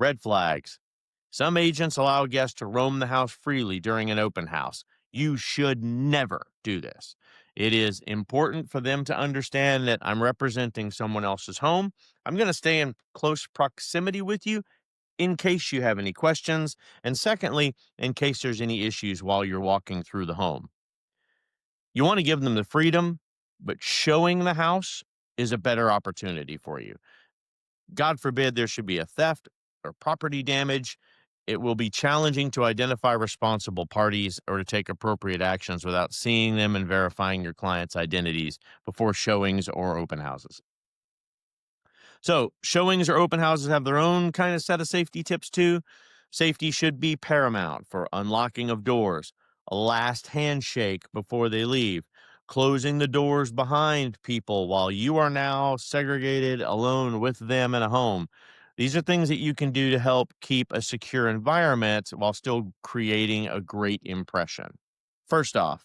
Red flags. Some agents allow guests to roam the house freely during an open house. You should never do this. It is important for them to understand that I'm representing someone else's home. I'm going to stay in close proximity with you in case you have any questions. And secondly, in case there's any issues while you're walking through the home. You want to give them the freedom, but showing the house is a better opportunity for you. God forbid there should be a theft or property damage. It will be challenging to identify responsible parties or to take appropriate actions without seeing them and verifying your client's identities before showings or open houses. So, showings or open houses have their own kind of set of safety tips too. Safety should be paramount for unlocking of doors, a last handshake before they leave, closing the doors behind people while you are now segregated alone with them in a home. These are things that you can do to help keep a secure environment while still creating a great impression. First off,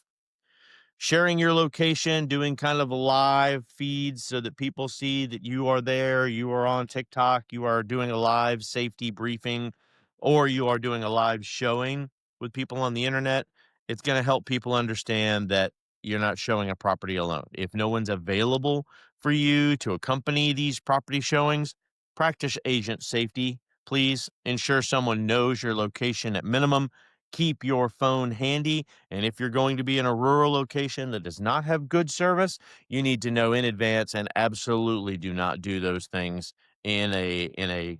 sharing your location, doing kind of live feeds so that people see that you are there, you are on TikTok, you are doing a live safety briefing, or you are doing a live showing with people on the internet. It's going to help people understand that you're not showing a property alone. If no one's available for you to accompany these property showings, practice agent safety. Please ensure someone knows your location at minimum. Keep your phone handy, and if you're going to be in a rural location that does not have good service, you need to know in advance and absolutely do not do those things in a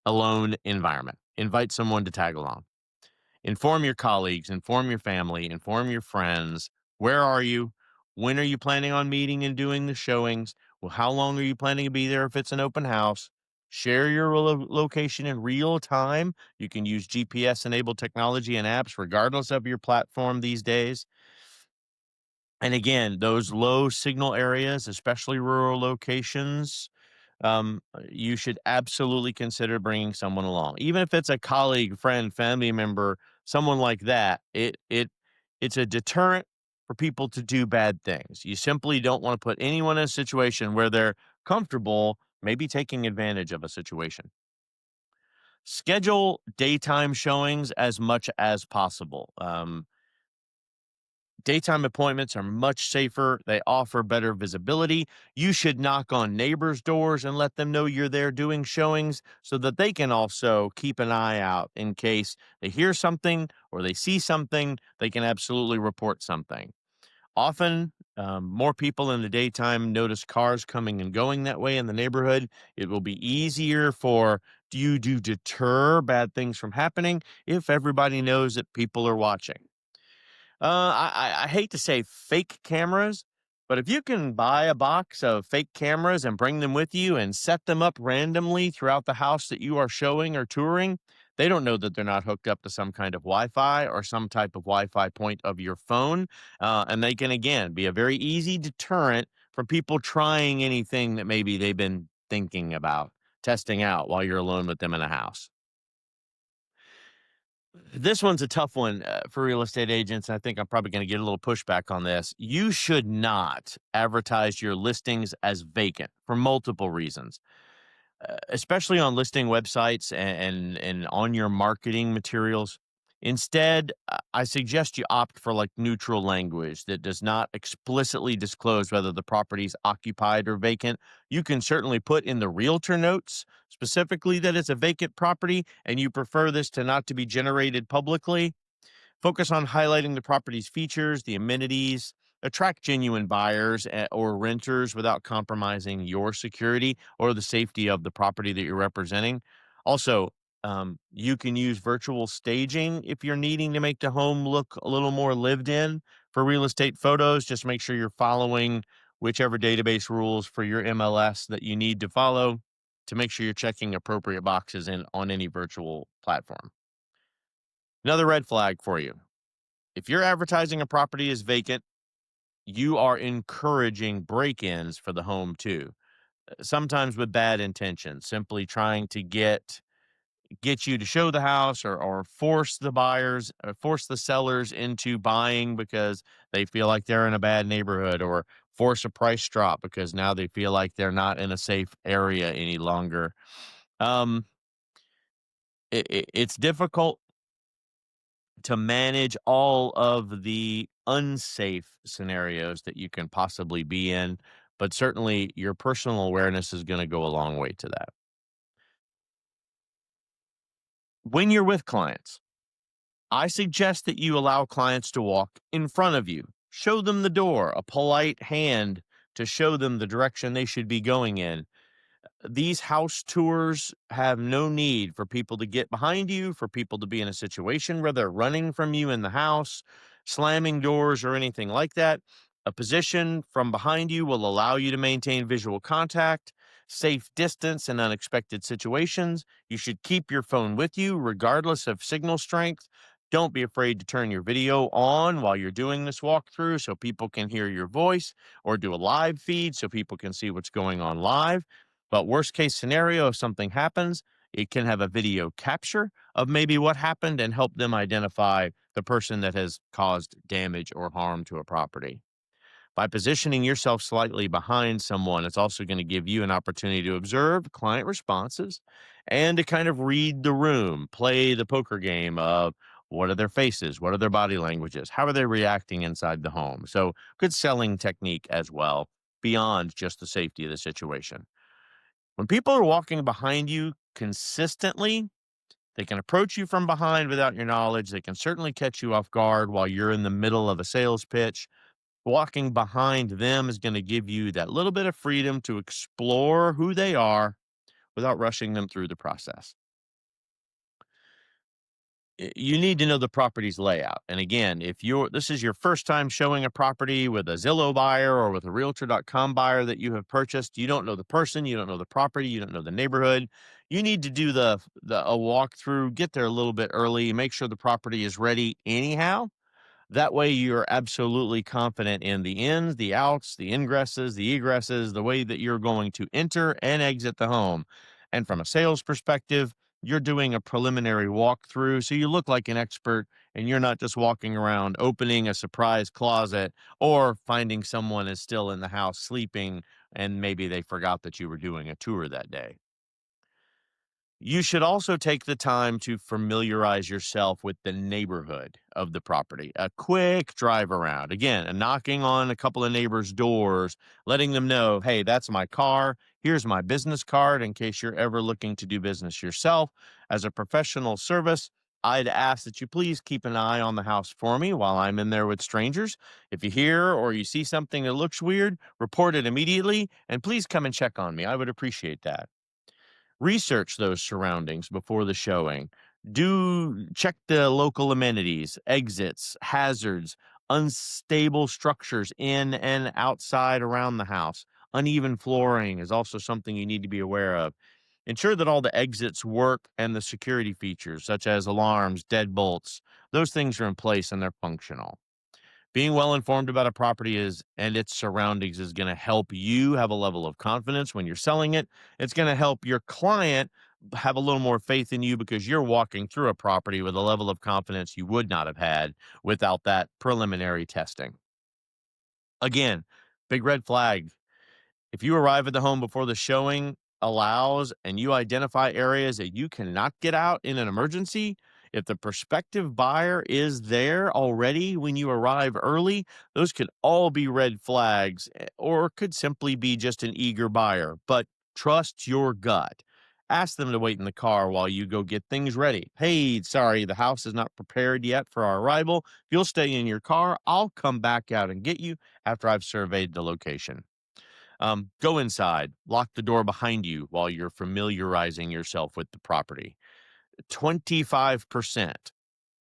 alone environment. Invite someone to tag along. Inform your colleagues, inform your family, inform your friends. Where are you? When are you planning on meeting and doing the showings? Well, how long are you planning to be there if it's an open house? Share your location in real time. You can use GPS enabled technology and apps regardless of your platform these days. And again, those low signal areas, especially rural locations, you should absolutely consider bringing someone along, even if it's a colleague, friend, family member, someone like that. It's a deterrent for people to do bad things. You simply don't want to put anyone in a situation where they're comfortable, maybe taking advantage of a situation. Schedule daytime showings as much as possible. Daytime appointments are much safer. They offer better visibility. You should knock on neighbors' doors and let them know you're there doing showings so that they can also keep an eye out in case they hear something or they see something. They can absolutely report something. Often, more people in the daytime notice cars coming and going that way in the neighborhood. It will be easier for you to deter bad things from happening if everybody knows that people are watching. I hate to say fake cameras, but if you can buy a box of fake cameras and bring them with you and set them up randomly throughout the house that you are showing or touring, they don't know that they're not hooked up to some kind of Wi-Fi or some type of Wi-Fi point of your phone, and they can again be a very easy deterrent for people trying anything that maybe they've been thinking about testing out while you're alone with them in a house. This one's a tough one for real estate agents. I think I'm probably going to get a little pushback on this. You should not advertise your listings as vacant for multiple reasons, especially on listing websites and on your marketing materials. Instead, I suggest you opt for like neutral language that does not explicitly disclose whether the property is occupied or vacant. You can certainly put in the realtor notes specifically that it's a vacant property and you prefer this to not to be generated publicly. Focus on highlighting the property's features, the amenities, attract genuine buyers or renters without compromising your security or the safety of the property that you're representing. Also, you can use virtual staging if you're needing to make the home look a little more lived in for real estate photos. Just make sure you're following whichever database rules for your MLS that you need to follow to make sure you're checking appropriate boxes in on any virtual platform. Another red flag for you. If you're advertising a property as vacant, you are encouraging break-ins for the home too. Sometimes with bad intentions, simply trying to get you to show the house or force the buyers or force the sellers into buying because they feel like they're in a bad neighborhood or force a price drop because now they feel like they're not in a safe area any longer. Um, It's difficult to manage all of the unsafe scenarios that you can possibly be in, but certainly your personal awareness is going to go a long way to that. When you're with clients, I suggest that you allow clients to walk in front of you. Show them the door, a polite hand to show them the direction they should be going in. These house tours have no need for people to get behind you, for people to be in a situation where they're running from you in the house, slamming doors, or anything like that. A position from behind you will allow you to maintain visual contact, safe distance in unexpected situations. You should keep your phone with you, regardless of signal strength. Don't be afraid to turn your video on while you're doing this walkthrough so people can hear your voice, or do a live feed so people can see what's going on live. But worst case scenario, if something happens, it can have a video capture of maybe what happened and help them identify the person that has caused damage or harm to a property. By positioning yourself slightly behind someone, it's also going to give you an opportunity to observe client responses and to kind of read the room, play the poker game of what are their faces, what are their body languages, how are they reacting inside the home. So, good selling technique as well, beyond just the safety of the situation. When people are walking behind you consistently, they can approach you from behind without your knowledge. They can certainly catch you off guard while you're in the middle of a sales pitch. Walking behind them is going to give you that little bit of freedom to explore who they are without rushing them through the process. You need to know the property's layout. And again, if this is your first time showing a property with a Zillow buyer or with a realtor.com buyer that you have purchased, you don't know the person, you don't know the property, you don't know the neighborhood. You need to do a walkthrough, get there a little bit early, make sure the property is ready anyhow. That way, you're absolutely confident in the ins, the outs, the ingresses, the egresses, the way that you're going to enter and exit the home. And from a sales perspective, you're doing a preliminary walkthrough. So you look like an expert and you're not just walking around opening a surprise closet or finding someone is still in the house sleeping and maybe they forgot that you were doing a tour that day. You should also take the time to familiarize yourself with the neighborhood of the property. A quick drive around. Again, a knocking on a couple of neighbors' doors, letting them know, hey, that's my car. Here's my business card in case you're ever looking to do business yourself. As a professional service, I'd ask that you please keep an eye on the house for me while I'm in there with strangers. If you hear or you see something that looks weird, report it immediately and please come and check on me. I would appreciate that. Research those surroundings before the showing. Do check the local amenities, exits, hazards, unstable structures in and outside around the house. Uneven flooring is also something you need to be aware of. Ensure that all the exits work and the security features, such as alarms, deadbolts, those things are in place and they're functional. Being well informed about a property is and its surroundings is going to help you have a level of confidence when you're selling it. It's going to help your client have a little more faith in you because you're walking through a property with a level of confidence you would not have had without that preliminary testing. Again, big red flag. If you arrive at the home before the showing allows and you identify areas that you cannot get out in an emergency, if the prospective buyer is there already when you arrive early, those could all be red flags or could simply be just an eager buyer. But trust your gut. Ask them to wait in the car while you go get things ready. Hey, sorry, the house is not prepared yet for our arrival. If you'll stay in your car, I'll come back out and get you after I've surveyed the location. Go inside, lock the door behind you while you're familiarizing yourself with the property. 25%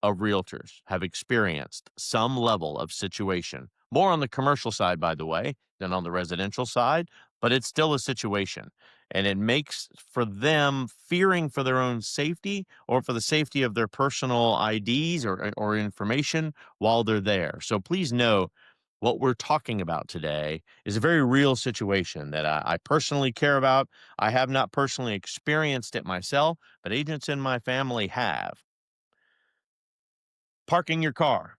of realtors have experienced some level of situation, more on the commercial side, by the way, than on the residential side, but it's still a situation. And it makes for them fearing for their own safety or for the safety of their personal IDs or information while they're there. So please know what we're talking about today is a very real situation that I personally care about. I have not personally experienced it myself, but agents in my family have. Parking your car.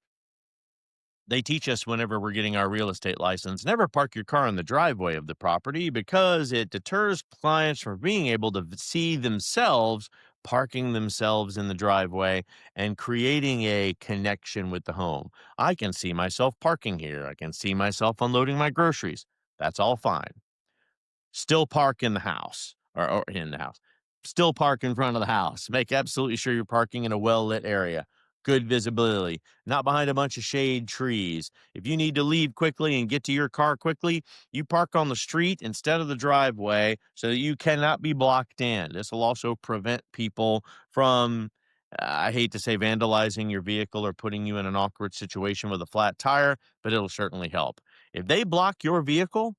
They teach us whenever we're getting our real estate license, never park your car in the driveway of the property because it deters clients from being able to see themselves parking themselves in the driveway and creating a connection with the home. I can see myself parking here. I can see myself unloading my groceries. That's all fine. Still park in the house or in the house. Still park in front of the house. Make absolutely sure you're parking in a well-lit area. Good visibility, not behind a bunch of shade trees. If you need to leave quickly and get to your car quickly, you park on the street instead of the driveway so that you cannot be blocked in. This will also prevent people from, I hate to say, vandalizing your vehicle or putting you in an awkward situation with a flat tire, but it'll certainly help. If they block your vehicle,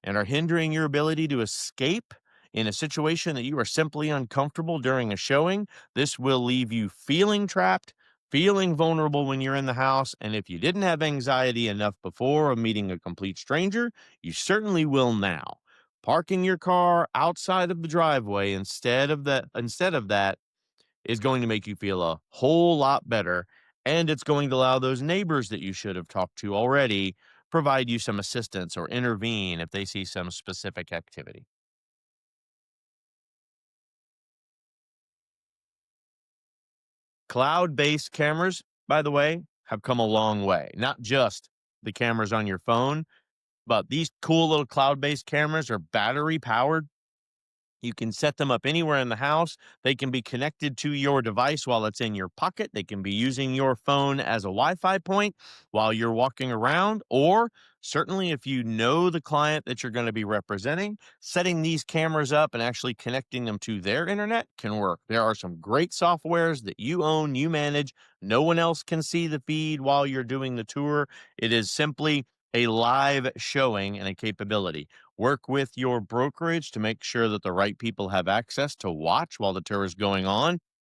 and are hindering your ability to escape in a situation that you are simply uncomfortable during a showing, this will leave you feeling trapped, feeling vulnerable when you're in the house. And if you didn't have anxiety enough before of meeting a complete stranger, you certainly will now. Parking your car outside of the driveway instead of that is going to make you feel a whole lot better. And it's going to allow those neighbors that you should have talked to already provide you some assistance or intervene if they see some specific activity. Cloud based cameras, by the way, have come a long way. Not just the cameras on your phone, but these cool little cloud based cameras are battery powered. You can set them up anywhere in the house. They can be connected to your device while it's in your pocket. They can be using your phone as a Wi Fi point while you're walking around. Or certainly, if you know the client that you're going to be representing, setting these cameras up and actually connecting them to their internet can work. There are some great softwares that you own, you manage. No one else can see the feed while you're doing the tour. It is simply a live showing and a capability. Work with your brokerage to make sure that the right people have access to watch while the tour is going on.